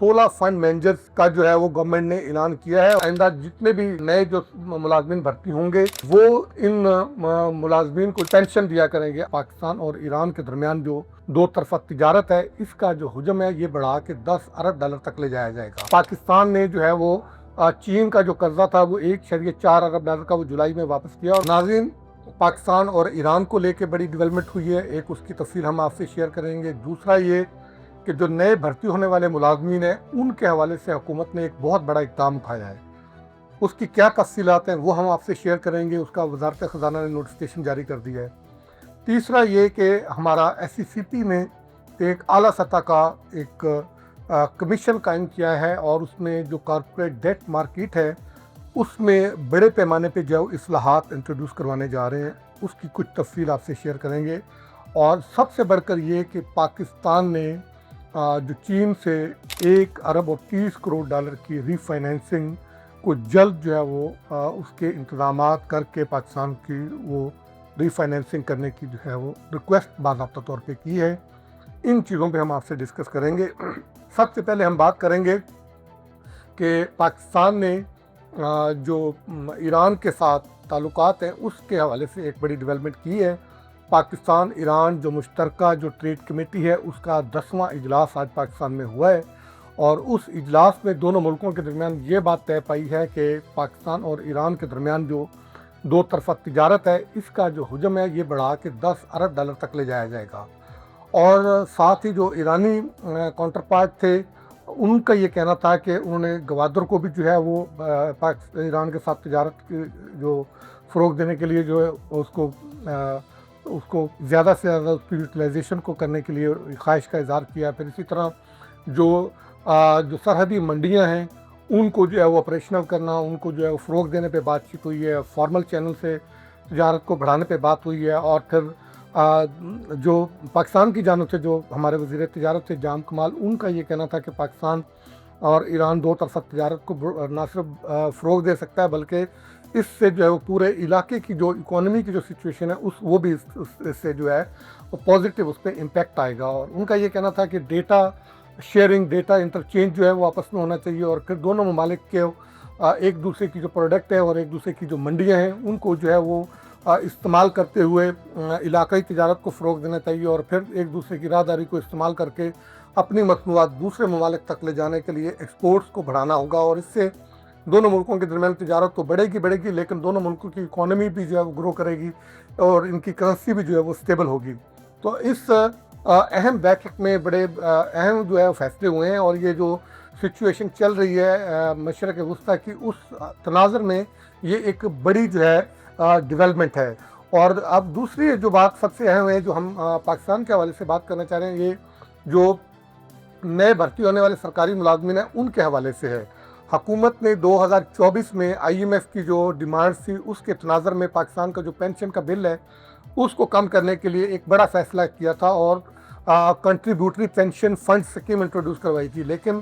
16 fund managers کا جو ہے وہ گورنمنٹ نے اعلان کیا ہے۔ آئندہ جتنے بھی نئے جو ملازمین بھرتی ہوں گے وہ ان ملازمین کو پینشن دیا کریں گے۔ پاکستان اور ایران کے درمیان جو دو طرفہ تجارت ہے، اس کا جو حجم ہے یہ بڑھا کے $10 ارب تک لے جایا جائے گا۔ پاکستان نے جو ہے وہ چین کا جو قرضہ تھا وہ $1.4 ارب کا وہ جولائی میں واپس کیا۔ اور ناظرین، پاکستان اور ایران کو لے کے بڑی ڈیولپمنٹ ہوئی ہے، ایک اس کی تفصیل ہم آپ سے شیئر کریں گے۔ دوسرا یہ کہ جو نئے بھرتی ہونے والے ملازمین ہیں ان کے حوالے سے حکومت نے ایک بہت بڑا اقدام اٹھایا ہے، اس کی کیا تفصیلات ہیں وہ ہم آپ سے شیئر کریں گے۔ اس کا وزارت خزانہ نے نوٹیفیکیشن جاری کر دیا ہے۔ تیسرا یہ کہ ہمارا SECP نے ایک اعلیٰ سطح کا ایک کمیشن قائم کیا ہے اور اس میں جو کارپوریٹ ڈیٹ مارکیٹ ہے اس میں بڑے پیمانے پہ جو اصلاحات انٹروڈیوس کروانے جا رہے ہیں، اس کی کچھ تفصیل آپ سے شیئر کریں گے۔ اور سب سے بڑھ کر یہ کہ پاکستان نے جو چین سے $1 ارب اور 30 کروڑ کی ری فائنینسنگ کو جلد جو ہے وہ اس کے انتظامات کر کے پاکستان کی وہ ری فائنینسنگ کرنے کی جو ہے وہ ریکویسٹ باضابطہ طور پہ کی ہے۔ ان چیزوں پہ ہم آپ سے ڈسکس کریں گے۔ سب سے پہلے ہم بات کریں گے کہ پاکستان نے جو ایران کے ساتھ تعلقات ہیں اس کے حوالے سے ایک بڑی ڈیولپمنٹ کی ہے۔ پاکستان ایران جو مشترکہ جو ٹریڈ کمیٹی ہے اس کا 10واں اجلاس آج پاکستان میں ہوا ہے، اور اس اجلاس میں دونوں ملکوں کے درمیان یہ بات طے پائی ہے کہ پاکستان اور ایران کے درمیان جو دو طرفہ تجارت ہے اس کا جو حجم ہے یہ بڑھا کے $10 ارب تک لے جایا جائے گا۔ اور ساتھ ہی جو ایرانی کاؤنٹر پارٹ تھے ان کا یہ کہنا تھا کہ انہوں نے گوادر کو بھی جو ہے وہ ایران کے ساتھ تجارت کی جو فروغ دینے کے لیے جو ہے اس کو زیادہ سے زیادہ اس کی یوٹیلائزیشن کو کرنے کے لیے خواہش کا اظہار کیا۔ پھر اسی طرح جو سرحدی منڈیاں ہیں ان کو جو ہے وہ آپریشنل کرنا، ان کو جو ہے وہ فروغ دینے پہ بات چیت ہوئی ہے، فارمل چینل سے تجارت کو بڑھانے پہ بات ہوئی ہے۔ اور پھر جو پاکستان کی جانب سے جو ہمارے وزیر تجارت تھے جام کمال، ان کا یہ کہنا تھا کہ پاکستان اور ایران دو طرفہ تجارت کو نہ صرف فروغ دے سکتا ہے بلکہ اس سے جو ہے وہ پورے علاقے کی جو اکانومی کی جو سچویشن ہے وہ بھی اس سے جو ہے وہ پازیٹیو اس پہ امپیکٹ آئے گا۔ اور ان کا یہ کہنا تھا کہ ڈیٹا شیئرنگ، ڈیٹا انٹرچینج جو ہے وہ آپس میں ہونا چاہیے، اور پھر دونوں ممالک کے ایک دوسرے کی جو پروڈکٹ ہے اور ایک دوسرے کی جو منڈیاں ہیں ان کو جو ہے وہ استعمال کرتے ہوئے علاقائی تجارت کو فروغ دینا چاہیے، اور پھر ایک دوسرے کی راہداری کو استعمال کر کے اپنی مصنوعات دوسرے ممالک تک لے جانے کے لیے ایکسپورٹس کو بڑھانا ہوگا۔ اور اس سے دونوں ملکوں کے درمیان تجارت تو بڑھے گی لیکن دونوں ملکوں کی اکانومی بھی جو ہے وہ گرو کرے گی اور ان کی کرنسی بھی جو ہے وہ اسٹیبل ہوگی۔ تو اس اہم بیٹھک میں بڑے اہم جو ہے فیصلے ہوئے ہیں، اور یہ جو سچویشن چل رہی ہے مشرق وسطیٰ کی اس تناظر میں یہ ایک بڑی جو ہے ڈیولپمنٹ ہے۔ اور اب دوسری جو بات سب سے اہم ہے جو ہم پاکستان کے حوالے سے بات کرنا چاہ رہے ہیں، یہ جو نئے بھرتی ہونے والے سرکاری ملازمین ہیں ان کے حوالے سے ہے۔ حکومت نے 2024 میں IMF کی جو ڈیمانڈ تھی اس کے تناظر میں پاکستان کا جو پینشن کا بل ہے اس کو کم کرنے کے لیے ایک بڑا فیصلہ کیا تھا اور contributory pension fund scheme introduce کروائی تھی، لیکن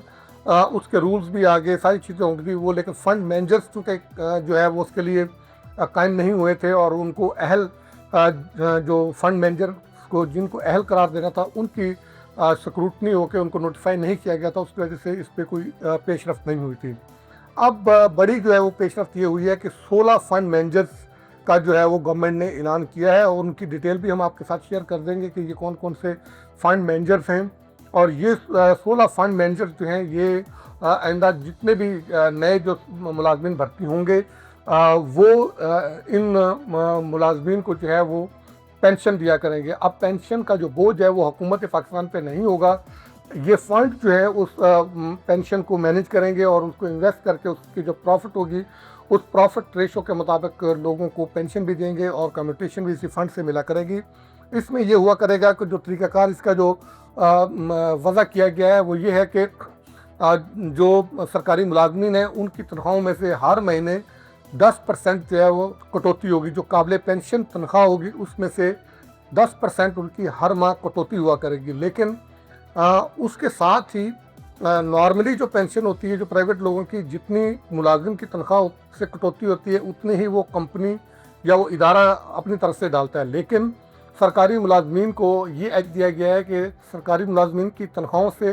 اس کے رولز بھی آگے ساری چیزیں ہوں گی وہ، لیکن فنڈ مینیجرز چونکہ جو ہے وہ اس کے لیے قائم نہیں ہوئے تھے، اور ان کو اہل جو فنڈ مینیجر کو جن کو اہل قرار دینا تھا ان کی سکروٹنی ہو کے ان کو نوٹیفائی نہیں کیا گیا تھا، اس کی وجہ سے اس پہ کوئی پیش رفت نہیں ہوئی تھی۔ اب بڑی جو ہے وہ پیش رفت یہ ہوئی ہے کہ 16 فنڈ مینیجرز کا جو ہے وہ گورنمنٹ نے اعلان کیا ہے، اور ان کی ڈیٹیل بھی ہم آپ کے ساتھ شیئر کر دیں گے کہ یہ کون کون سے فنڈ مینیجرز ہیں۔ اور یہ 16 فنڈ مینیجرز جو ہیں یہ آئندہ جتنے بھی نئے جو ملازمین بھرتی ہوں گے وہ ان ملازمین کو جو ہے وہ پینشن دیا کریں گے۔ اب پینشن کا جو بوجھ ہے وہ حکومت پاکستان پہ نہیں ہوگا، یہ فنڈ جو ہے اس پینشن کو مینیج کریں گے اور اس کو انویسٹ کر کے اس کی جو پروفٹ ہوگی اس پروفٹ ریشو کے مطابق لوگوں کو پینشن بھی دیں گے اور کمیوٹیشن بھی اسی فنڈ سے ملا کرے گی۔ اس میں یہ ہوا کرے گا کہ جو طریقہ کار اس کا جو وضع کیا گیا ہے وہ یہ ہے کہ جو سرکاری ملازمین ہیں ان کی تنخواہوں میں سے ہر مہینے 10% جو ہے وہ کٹوتی ہوگی، جو قابل پینشن تنخواہ ہوگی اس میں سے 10% ان کی ہر ماہ کٹوتی ہوا کرے گی۔ لیکن اس کے ساتھ ہی نارملی جو پینشن ہوتی ہے جو پرائیویٹ لوگوں کی، جتنی ملازم کی تنخواہ سے کٹوتی ہوتی ہے اتنے ہی وہ کمپنی یا وہ ادارہ اپنی طرف سے ڈالتا ہے، لیکن سرکاری ملازمین کو یہ ایکٹ دیا گیا ہے کہ سرکاری ملازمین کی تنخواہوں سے